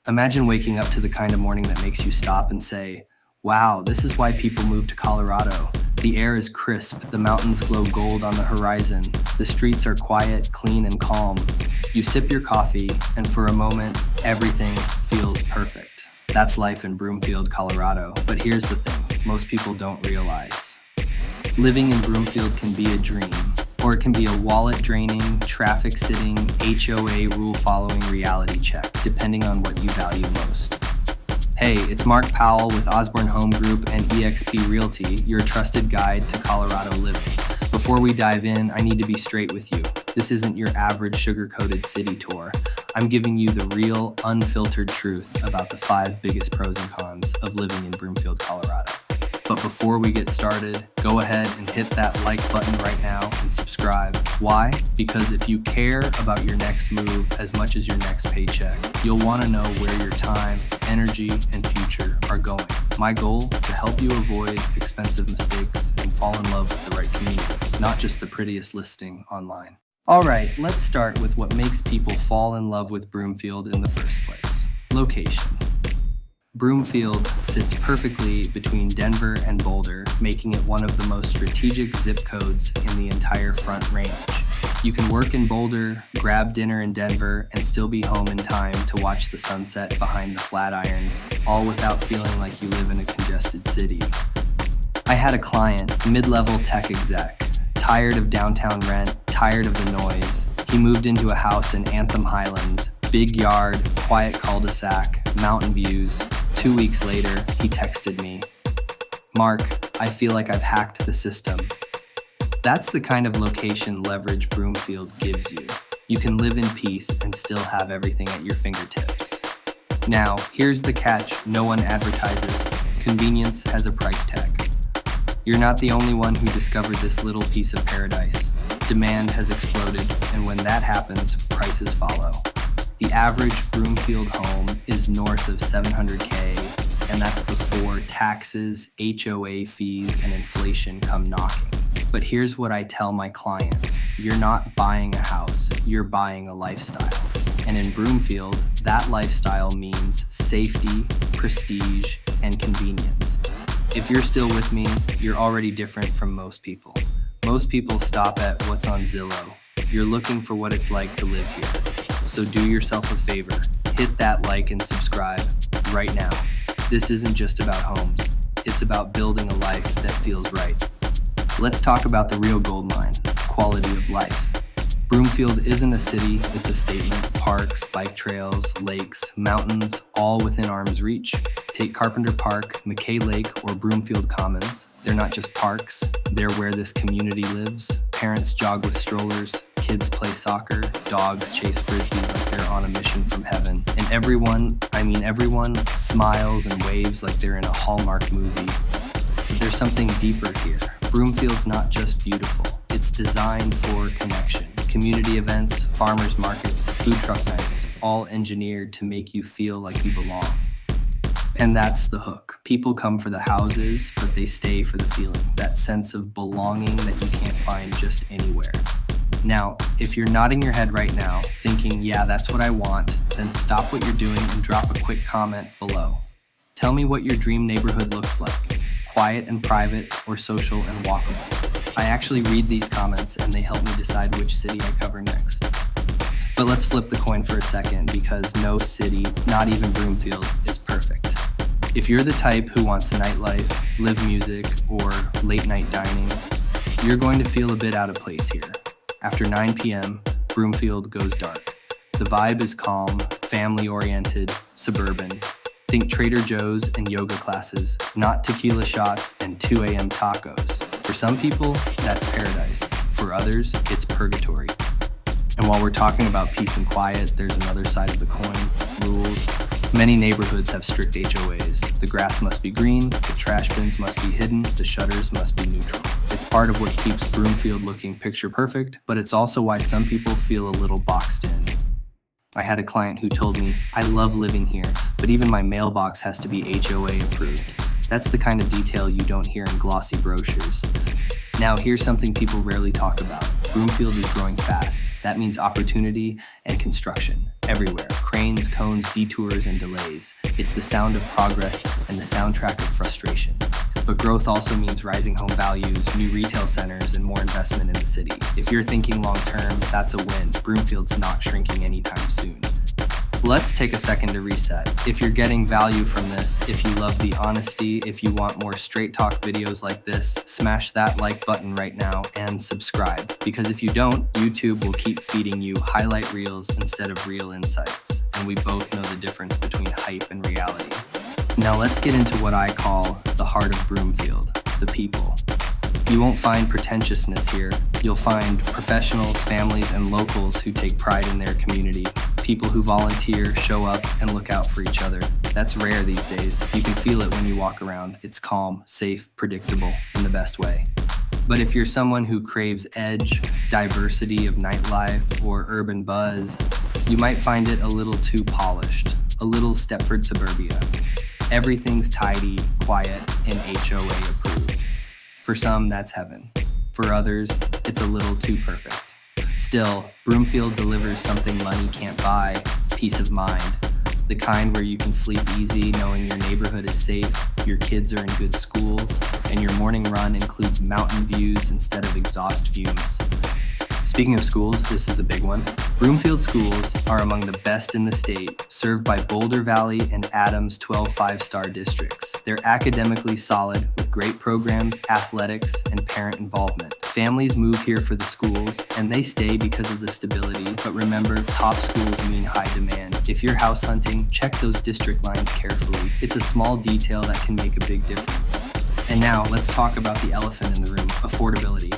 Imagine waking up to the kind of morning that makes you stop and say, wow, this is why people move to Colorado. The air is crisp, the mountains glow gold on the horizon, the streets are quiet, clean, and calm. You sip your coffee, and for a moment, everything feels perfect. That's life in Broomfield, Colorado. But here's the thing, most people don't realize. Living in Broomfield can be a dream, or it can be a wallet-draining, traffic-sitting, HOA rule-following reality check, depending on what you value most. Hey, it's Mark Powell with Osborne Home Group and eXp Realty, your trusted guide to Colorado living. Before we dive in, I need to be straight with you. This isn't your average sugar-coated city tour. I'm giving you the real, unfiltered truth about the 5 biggest pros and cons of living in Broomfield, Colorado. But before we get started, go ahead and hit that like button right now and subscribe. Why? Because if you care about your next move as much as your next paycheck, you'll want to know where your time, energy, and future are going. My goal, to help you avoid expensive mistakes and fall in love with the right community, not just the prettiest listing online. All right, let's start with what makes people fall in love with Broomfield in the first place. Location. Broomfield sits perfectly between Denver and Boulder, making it one of the most strategic zip codes in the entire Front Range. You can work in Boulder, grab dinner in Denver, and still be home in time to watch the sunset behind the Flatirons, all without feeling like you live in a congested city. I had a client, mid-level tech exec, tired of downtown rent, tired of the noise. He moved into a house in Anthem Highlands, big yard, quiet cul-de-sac, mountain views. 2 weeks later, he texted me, Mark, I feel like I've hacked the system. That's the kind of location leverage Broomfield gives you. You can live in peace and still have everything at your fingertips. Now, here's the catch no one advertises. Convenience has a price tag. You're not the only one who discovered this little piece of paradise. Demand has exploded, and when that happens, prices follow. The average Broomfield home is north of $700K, and that's before taxes, HOA fees, and inflation come knocking. But here's what I tell my clients. You're not buying a house, you're buying a lifestyle. And in Broomfield, that lifestyle means safety, prestige, and convenience. If you're still with me, you're already different from most people. Most people stop at what's on Zillow. You're looking for what it's like to live here. So do yourself a favor, hit that like and subscribe right now. This isn't just about homes, it's about building a life that feels right. Let's talk about the real gold mine, quality of life. Broomfield isn't a city, it's a statement. Parks, bike trails, lakes, mountains, all within arm's reach. Take Carpenter Park, McKay Lake, or Broomfield Commons. They're not just parks, they're where this community lives. Parents jog with strollers, kids play soccer, dogs chase frisbees like they're on a mission from heaven. And everyone, smiles and waves like they're in a Hallmark movie. But there's something deeper here. Broomfield's not just beautiful, it's designed for connection. Community events, farmers markets, food truck nights, all engineered to make you feel like you belong. And that's the hook. People come for the houses, but they stay for the feeling, that sense of belonging that you can't find just anywhere. Now, if you're nodding your head right now, thinking, yeah, that's what I want, then stop what you're doing and drop a quick comment below. Tell me what your dream neighborhood looks like, quiet and private or social and walkable. I actually read these comments and they help me decide which city I cover next. But let's flip the coin for a second because no city, not even Broomfield, is perfect. If you're the type who wants nightlife, live music, or late night dining, you're going to feel a bit out of place here. After 9 p.m., Broomfield goes dark. The vibe is calm, family-oriented, suburban. Think Trader Joe's and yoga classes, not tequila shots and 2 a.m. tacos. For some people, that's paradise. For others, it's purgatory. And while we're talking about peace and quiet, there's another side of the coin, rules. Many neighborhoods have strict HOAs. The grass must be green, the trash bins must be hidden, the shutters must be neutral. It's part of what keeps Broomfield looking picture perfect, but it's also why some people feel a little boxed in. I had a client who told me, I love living here, but even my mailbox has to be HOA approved. That's the kind of detail you don't hear in glossy brochures. Now, here's something people rarely talk about. Broomfield is growing fast. That means opportunity and construction. everywhere. Cranes, cones, detours, and delays. It's the sound of progress and the soundtrack of frustration. But growth also means rising home values, new retail centers, and more investment in the city. If you're thinking long-term, that's a win. Broomfield's not shrinking anytime soon. Let's take a second to reset. If you're getting value from this, if you love the honesty, if you want more straight talk videos like this, smash that like button right now and subscribe. Because if you don't, YouTube will keep feeding you highlight reels instead of real insights. And we both know the difference between hype and reality. Now let's get into what I call the heart of Broomfield, the people. You won't find pretentiousness here. You'll find professionals, families, and locals who take pride in their community. People who volunteer, show up, and look out for each other. That's rare these days. You can feel it when you walk around. It's calm, safe, predictable, in the best way. But if you're someone who craves edge, diversity of nightlife, or urban buzz, you might find it a little too polished, a little Stepford suburbia. Everything's tidy, quiet, and HOA approved. For some, that's heaven. For others, it's a little too perfect. Still, Broomfield delivers something money can't buy, peace of mind. The kind where you can sleep easy knowing your neighborhood is safe, your kids are in good schools, and your morning run includes mountain views instead of exhaust fumes. Speaking of schools, this is a big one. Broomfield schools are among the best in the state, served by Boulder Valley and Adams 12 five-star districts. They're academically solid with great programs, athletics, and parent involvement. Families move here for the schools, and they stay because of the stability, but remember, top schools mean high demand. If you're house hunting, check those district lines carefully. It's a small detail that can make a big difference. And now, let's talk about the elephant in the room, affordability.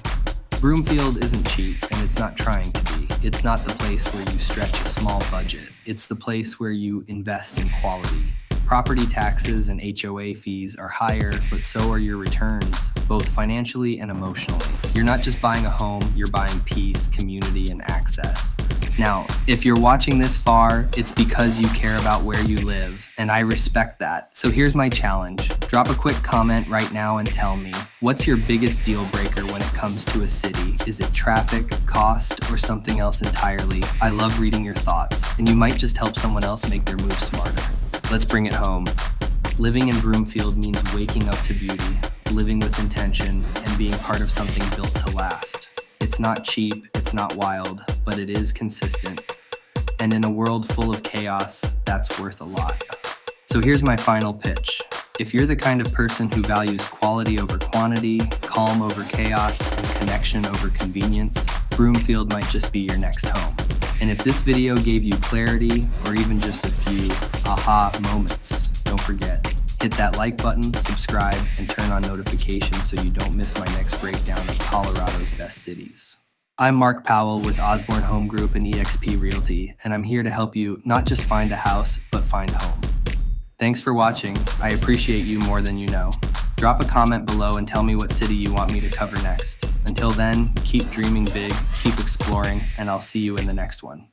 Broomfield isn't cheap, and it's not trying to be. It's not the place where you stretch a small budget. It's the place where you invest in quality. Property taxes and HOA fees are higher, but so are your returns, both financially and emotionally. You're not just buying a home, you're buying peace, community, and access. Now, if you're watching this far, it's because you care about where you live, and I respect that. So here's my challenge. Drop a quick comment right now and tell me, what's your biggest deal breaker when it comes to a city? Is it traffic, cost, or something else entirely? I love reading your thoughts, and you might just help someone else make their move smarter. Let's bring it home. Living in Broomfield means waking up to beauty, living with intention, and being part of something built to last. It's not cheap, it's not wild, but it is consistent. And in a world full of chaos, that's worth a lot. So here's my final pitch. If you're the kind of person who values quality over quantity, calm over chaos, and connection over convenience, Broomfield might just be your next home. And if this video gave you clarity, or even just a few aha moments, don't forget, hit that like button, subscribe, and turn on notifications so you don't miss my next breakdown of Colorado's best cities. I'm Mark Powell with Osborne Home Group and eXp Realty, and I'm here to help you not just find a house, but find home. Thanks for watching. I appreciate you more than you know. Drop a comment below and tell me what city you want me to cover next. Until then, keep dreaming big, keep exploring, and I'll see you in the next one.